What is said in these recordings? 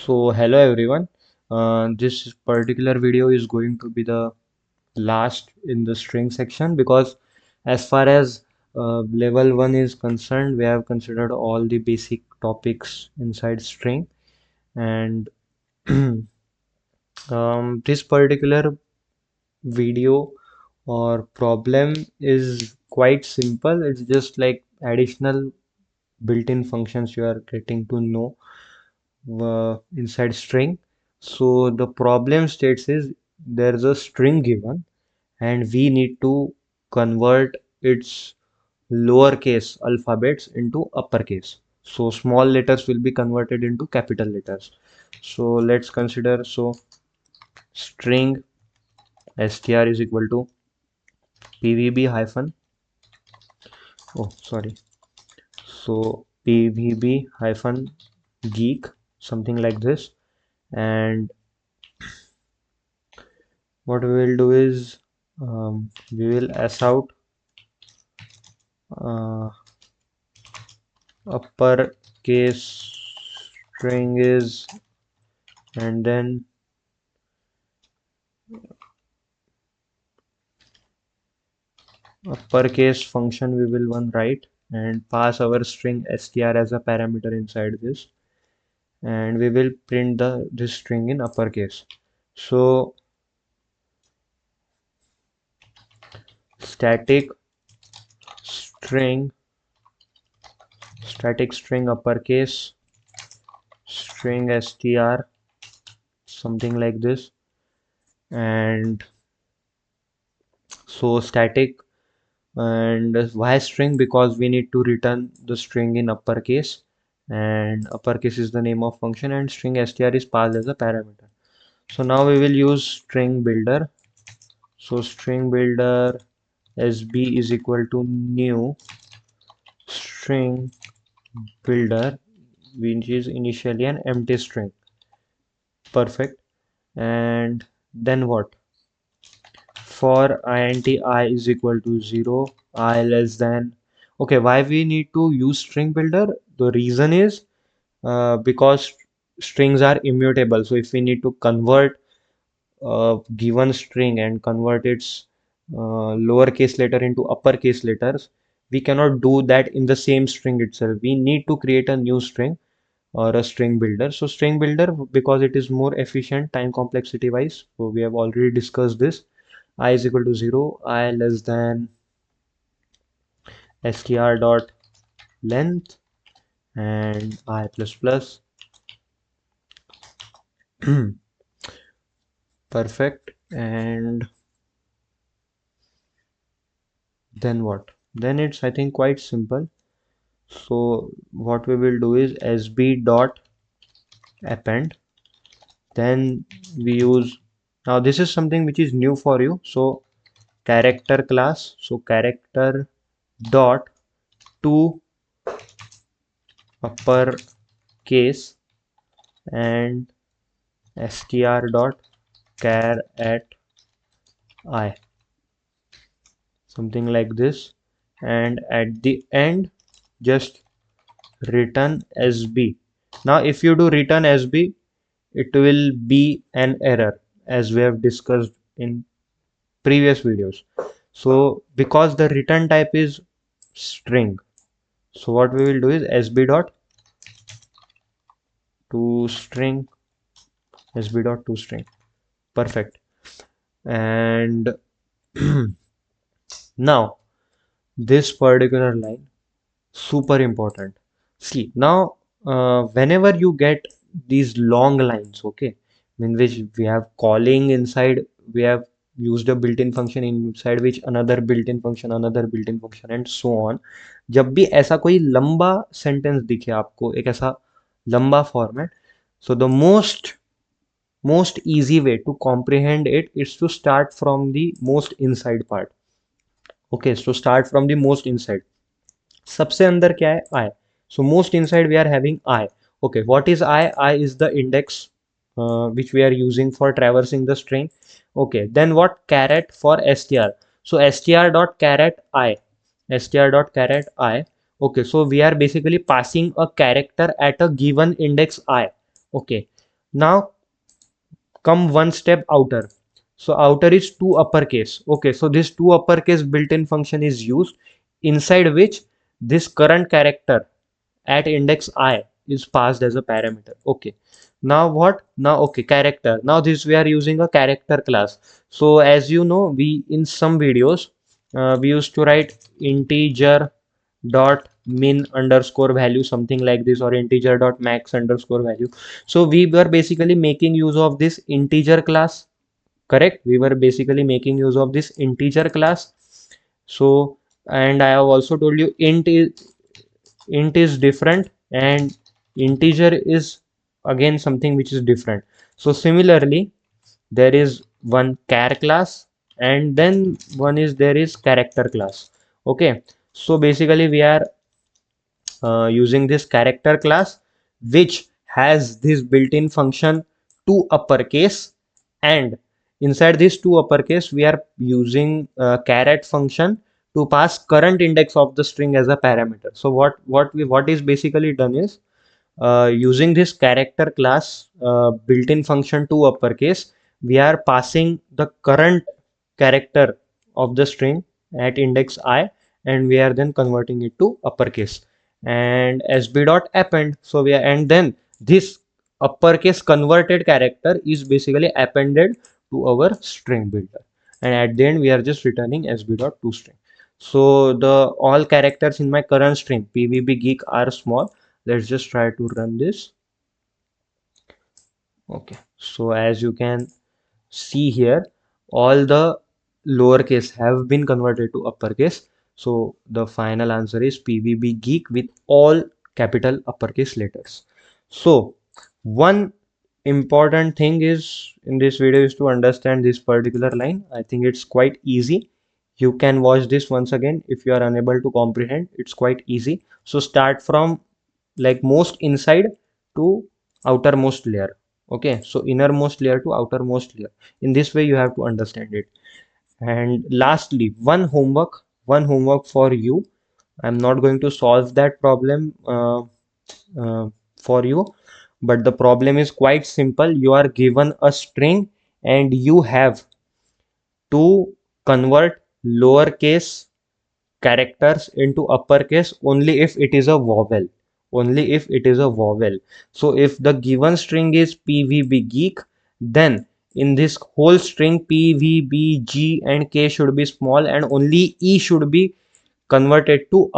So hello everyone. This particular video is going to be the last in the string section because as far as level 1 is concerned, we have considered all the basic topics inside string, and this particular video or problem is quite simple. It's just like additional built-in functions you are getting to know inside string. So the problem states is there's a string given and we need to convert its lowercase alphabets into uppercase. So small letters will be converted into capital letters. So let's consider, so string str is equal to pvb hyphen, oh sorry, so pvb hyphen geek, something like this. And what we will do is we will s out uh, uppercase string is, and then uppercase function we will one write and pass our string str as a parameter inside this, and we will print this string in uppercase. So static string uppercase string str, something like this. And so static, and why string? Because we need to return the string in uppercase, and uppercase is the name of function and string str is passed as a parameter. So now we will use string builder. So string builder sb is equal to new string builder, which is initially an empty string. Perfect. And then what? For int I is equal to 0, I less than, okay, why we need to use string builder? The reason is because strings are immutable. So if we need to convert a given string and convert its lowercase letter into uppercase letters, we cannot do that in the same string itself. We need to create a new string or a string builder. So string builder, because it is more efficient time complexity wise, so we have already discussed this. I is equal to 0, I less than str dot length and I plus plus. Perfect. And then what? Then it's, I think, quite simple. So what we will do is sb dot append. Then we use, now this is something which is new for you. So character class, so character dot to uppercase and str dot char at I, something like this. And at the end just return sb. Now if you do return sb, it will be an error, as we have discussed in previous videos. So because the return type is string, so what we will do is sb dot to string, sb dot to string. Perfect. And now this particular line, super important. See now, whenever you get these long lines, okay, in which we have calling inside, we have used a built-in function inside which another built-in function, another built-in function, and so on. जब भी ऐसा कोई लंबा sentence दिखे आपको, एक ऐसा लंबा format, so the most easy way to comprehend it is to start from the most inside part. Okay, so start from the most inside. सबसे अंदर क्या है? I. So most inside we are having I. Okay, what is I? I is the index which we are using for traversing the string. Okay, then what? Caret for str. So str dot caret I. str dot caret I. Okay, so we are basically passing a character at a given index I. Okay, Now come one step outer. So outer is two uppercase. Okay, so this two uppercase built-in function is used, inside which this current character at index I is passed as a parameter. Okay, now what? Now okay, character. Now this we are using a character class. So as you know, we in some videos we used to write integer dot min underscore value, something like this, or integer dot max underscore value. So we were basically making use of this integer class, correct? We were basically making use of this integer class. So, and I have also told you int is different and integer is again something which is different. So similarly, there is one char class, and then one is there is character class. Okay, so basically we are using this character class, which has this built-in function to uppercase, and inside this to uppercase we are using caret function to pass current index of the string as a parameter. So what is basically done is, using this character class built-in function to uppercase, we are passing the current character of the string at index I, and we are then converting it to uppercase, and sb dot append. So we are, and then this uppercase converted character is basically appended to our string builder, and at the end we are just returning sb dot toString. So the all characters in my current string PVB-GEEK are small. Let's just try to run this. Okay, so as you can see here, all the lowercase have been converted to uppercase. So the final answer is PVB-GEEK with all capital uppercase letters. So one important thing is in this video is to understand this particular line. I think it's quite easy. You can watch this once again if you are unable to comprehend. It's quite easy. So start from like most inside to outermost layer. Okay, so innermost layer to outermost layer. In this way you have to understand it. And lastly, one homework for you. I'm not going to solve that problem uh, for you, but the problem is quite simple. You are given a string and you have to convert lowercase characters into uppercase only if it is a vowel. Only if it is a vowel. So if the given string is PVB-GEEK, then in this whole string PVB, and K should be small, and only E should be converted to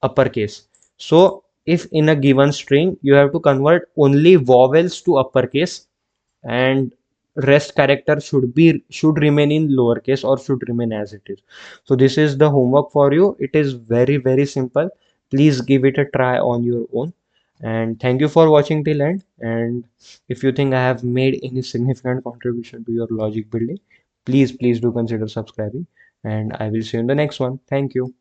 uppercase. So if in a given string you have to convert only vowels to uppercase, and rest character should remain in lowercase or should remain as it is. So this is the homework for you. It is very simple. Please give it a try on your own, and thank you for watching till end. And if you think I have made any significant contribution to your logic building, please do consider subscribing, and I will see you in the next one. Thank you.